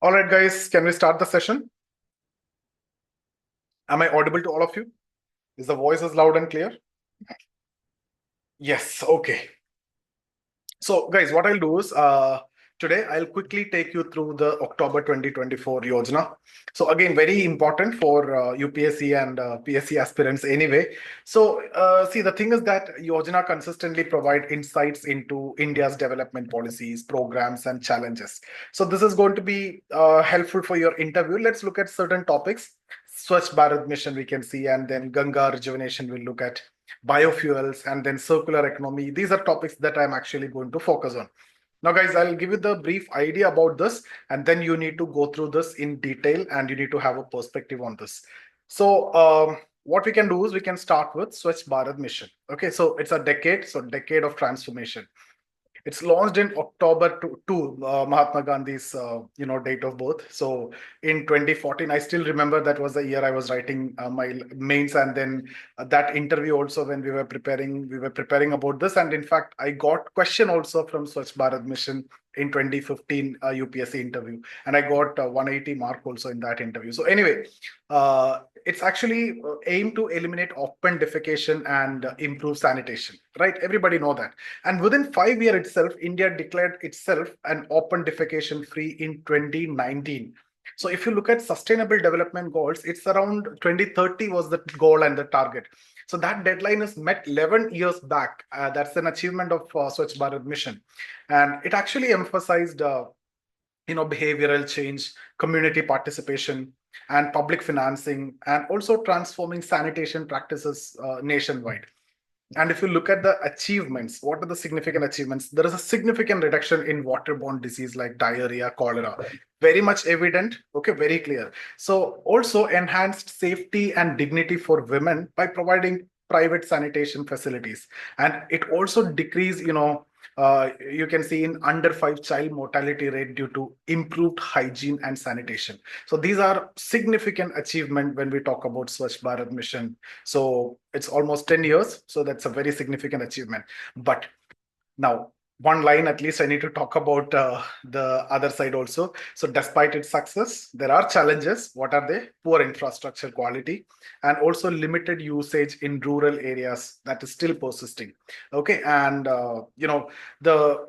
All right, guys, can we start the session? Am I audible to all of you? Is the voice as loud and clear? Yes, okay. So, guys, what I'll do is today I'll quickly take you through the October 2024 Yojana. So, again, very important for UPSC and PSC aspirants anyway. So, see, the thing is that Yojana consistently provide insights into India's development policies, programs, and challenges. So, this is going to be helpful for your interview. Let's look at certain topics. Swachh Bharat Mission, we can see, and then Ganga rejuvenation, we'll look at biofuels, and then circular economy. These are topics that I'm actually going to focus on. Now, guys, I'll give you the brief idea about this, and then you need to go through this in detail and you need to have a perspective on this. So, what we can do is we can start with Swachh Bharat Mission. Okay, so it's a decade, so decade of transformation. It's launched in October to Mahatma Gandhi's date of birth. So in 2014, I still remember that was the year I was writing my mains, and then that interview also when we were preparing about this, and in fact I got question also from Swachh Bharat Mission in 2015 UPSC interview, and I got 180 mark also in that interview. So anyway, it's actually aimed to eliminate open defecation and improve sanitation, right? Everybody know that. And within 5 years itself, India declared itself an open defecation free in 2019. So if you look at sustainable development goals, it's around 2030 was the goal and the target. So that deadline is met 11 years back. That's an achievement of Swachh Bharat Mission. And it actually emphasized behavioral change, community participation, and public financing, and also transforming sanitation practices nationwide. And if you look at the achievements, what are the significant achievements? There is a significant reduction in waterborne disease like diarrhea, cholera. Very much evident, okay, very clear. So also enhanced safety and dignity for women by providing private sanitation facilities. And it also decreased, you can see in under 5 child mortality rate due to improved hygiene and sanitation. So these are significant achievement when we talk about Swachh Bharat Mission. So it's almost 10 years. So that's a very significant achievement. But now, one line at least I need to talk about the other side also. So despite its success, there are challenges. What are they? Poor infrastructure quality and also limited usage in rural areas that is still persisting. Okay, and the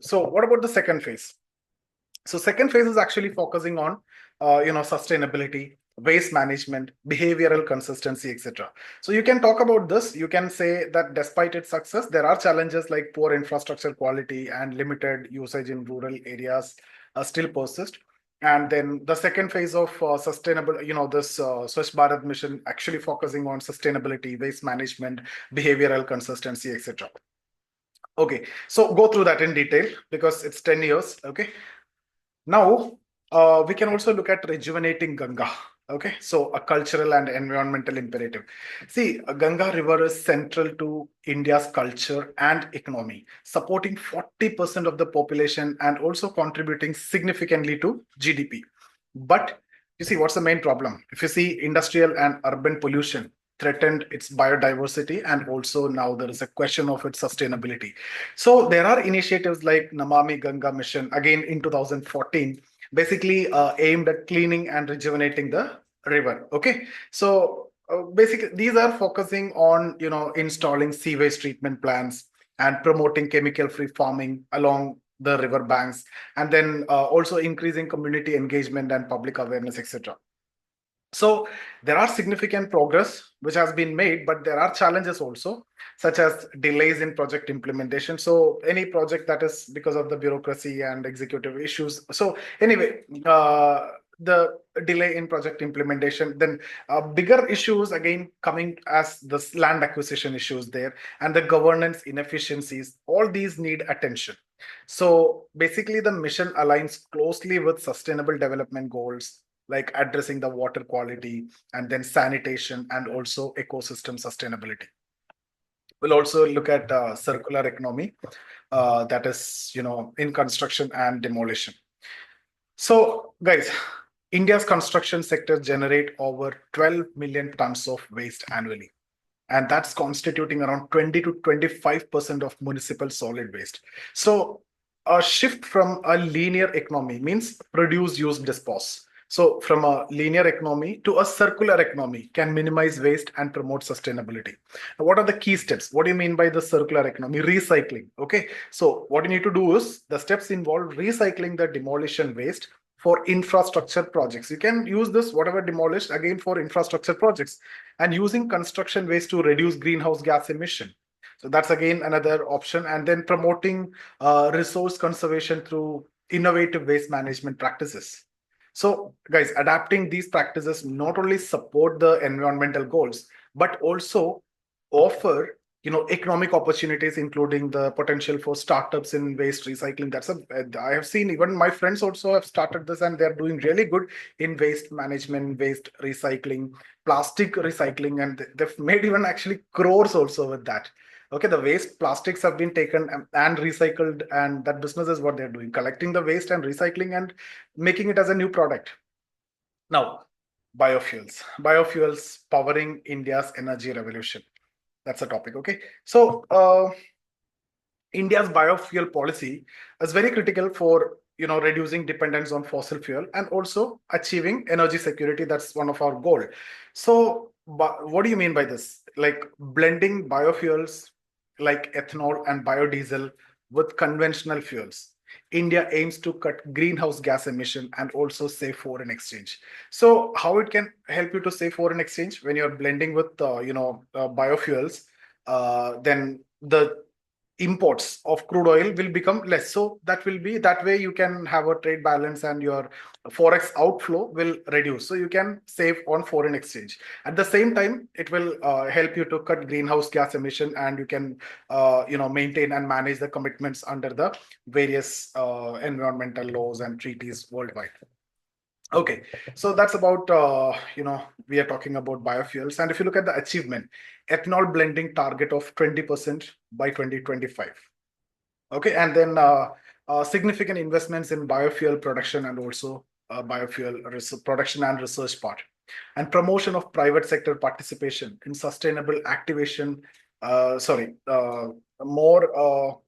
so what about the second phase? So second phase is actually focusing on sustainability, waste management, behavioral consistency, etc. So you can talk about this. You can say that despite its success, there are challenges like poor infrastructure quality and limited usage in rural areas still persist. And then the second phase of sustainable, this Swachh Bharat Mission actually focusing on sustainability, waste management, behavioral consistency, etc. Okay, so go through that in detail because it's 10 years. Okay. Now, we can also look at rejuvenating Ganga. Okay, so a cultural and environmental imperative. See, Ganga River is central to India's culture and economy, supporting 40% of the population and also contributing significantly to GDP. But you see, what's the main problem? If you see industrial and urban pollution threatened its biodiversity, and also now there is a question of its sustainability. So there are initiatives like Namami Ganga Mission, again in 2014, basically aimed at cleaning and rejuvenating the river. Okay, so basically these are focusing on installing sewage treatment plants and promoting chemical-free farming along the river banks, and then also increasing community engagement and public awareness, etc. So there are significant progress which has been made, but there are challenges also, such as delays in project implementation. So any project that is because of the bureaucracy and executive issues. So anyway, the delay in project implementation, then bigger issues again coming as the land acquisition issues there and the governance inefficiencies, all these need attention. So basically the mission aligns closely with sustainable development goals like addressing the water quality and then sanitation and also ecosystem sustainability. We'll also look at circular economy that is, in construction and demolition. So guys, India's construction sector generate over 12 million tons of waste annually. And that's constituting around 20 to 25% of municipal solid waste. So A shift from a linear economy means produce, use, dispose. So from a linear economy to a circular economy can minimize waste and promote sustainability. Now, what are the key steps? What do you mean by the circular economy? Recycling. Okay. So what you need to do is the steps involve recycling the demolition waste for infrastructure projects. You can use this whatever demolished again for infrastructure projects, and using construction waste to reduce greenhouse gas emission. So that's again another option. And then promoting resource conservation through innovative waste management practices. So, guys, adapting these practices not only support the environmental goals, but also offer economic opportunities, including the potential for startups in waste recycling. I have seen even my friends also have started this, and they're doing really good in waste management, waste recycling, plastic recycling, and they've made even actually crores also with that. Okay, the waste plastics have been taken and recycled, and that business is what they're doing, collecting the waste and recycling and making it as a new product. Now, biofuels powering India's energy revolution. That's a topic. Okay, so India's biofuel policy is very critical for reducing dependence on fossil fuel and also achieving energy security. That's one of our goal. So, what do you mean by this? Like blending biofuels like ethanol and biodiesel with conventional fuels. India aims to cut greenhouse gas emission and also save foreign exchange. So, how it can help you to save foreign exchange when you're blending with biofuels? Then the imports of crude oil will become less, so that way you can have a trade balance and your forex outflow will reduce, so you can save on foreign exchange. At the same time, it will help you to cut greenhouse gas emission, and you can maintain and manage the commitments under the various environmental laws and treaties worldwide. Okay, so that's about, we are talking about biofuels. And if you look at the achievement, ethanol blending target of 20% by 2025. Okay, and then significant investments in biofuel production and also production and research part. And promotion of private sector participation in sustainable activation,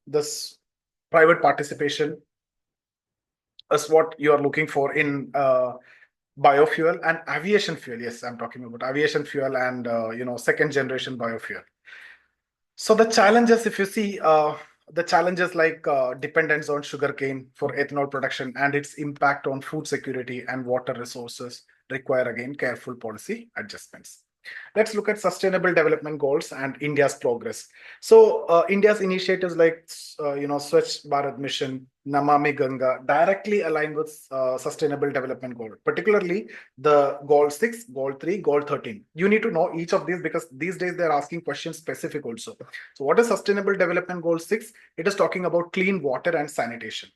this private participation is what you are looking for in biofuel and aviation fuel. Yes, I'm talking about aviation fuel and second generation biofuel. So the challenges, if you see, the challenges like dependence on sugarcane for ethanol production and its impact on food security and water resources require again careful policy adjustments. Let's look at sustainable development goals and India's progress. So India's initiatives like Swachh Bharat Mission, Namami Ganga directly align with sustainable development goal, particularly the goal 6, goal 3, goal 13. You need to know each of these because these days they're asking questions specific also. So what is sustainable development goal 6? It is talking about clean water and sanitation.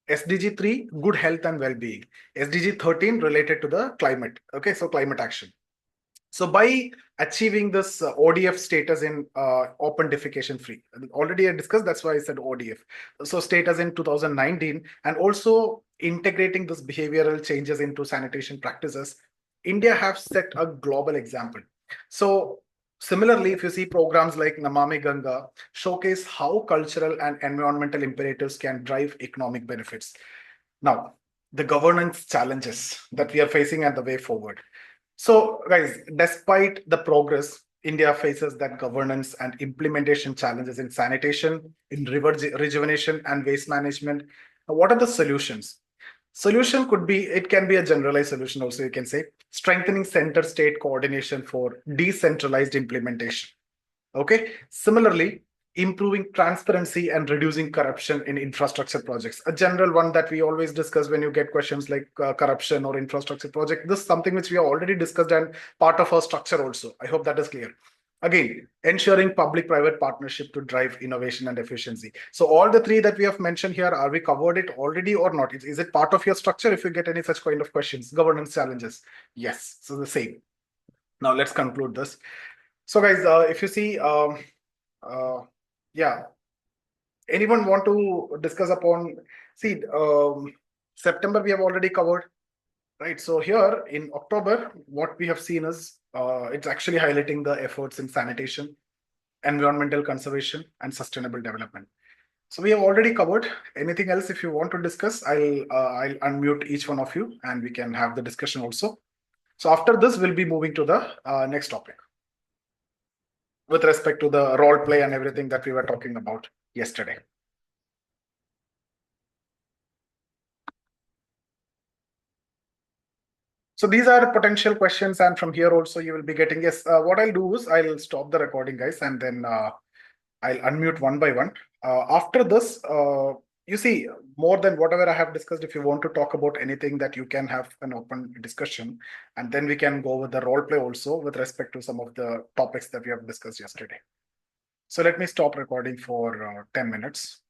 SDG 3, good health and well-being. SDG 13 related to the climate. Okay, so climate action. So by achieving this ODF status in open defecation free, already I discussed, that's why I said ODF. So status in 2019, and also integrating this behavioral changes into sanitation practices, India have set a global example. So similarly, if you see programs like Namami Ganga showcase how cultural and environmental imperatives can drive economic benefits. Now, the governance challenges that we are facing and the way forward. So, guys, despite the progress, India faces that governance and implementation challenges in sanitation, in river rejuvenation, and waste management. Now, what are the solutions? Solution it can be a generalized solution also, you can say, strengthening center state coordination for decentralized implementation. Okay. Similarly, improving transparency and reducing corruption in infrastructure projects. A general one that we always discuss when you get questions like corruption or infrastructure project. This is something which we have already discussed and part of our structure also. I hope that is clear. Again, ensuring public-private partnership to drive innovation and efficiency. So all the three that we have mentioned here, are we covered it already or not? Is it part of your structure if you get any such kind of questions? Governance challenges. Yes, so the same. Now let's conclude this. So guys, if you see, yeah, anyone want to discuss upon, see, September we have already covered, right? So here in October, what we have seen is it's actually highlighting the efforts in sanitation, environmental conservation, and sustainable development. So we have already covered. Anything else if you want to discuss, I'll unmute each one of you and we can have the discussion also. So after this, we'll be moving to the next topic with respect to the role play and everything that we were talking about yesterday. So these are potential questions, and from here also you will be getting, yes, what I'll do is I'll stop the recording, guys, and then I'll unmute one by one. After this, you see, more than whatever I have discussed, if you want to talk about anything, that you can have an open discussion, and then we can go with the role play also with respect to some of the topics that we have discussed yesterday. So let me stop recording for 10 minutes.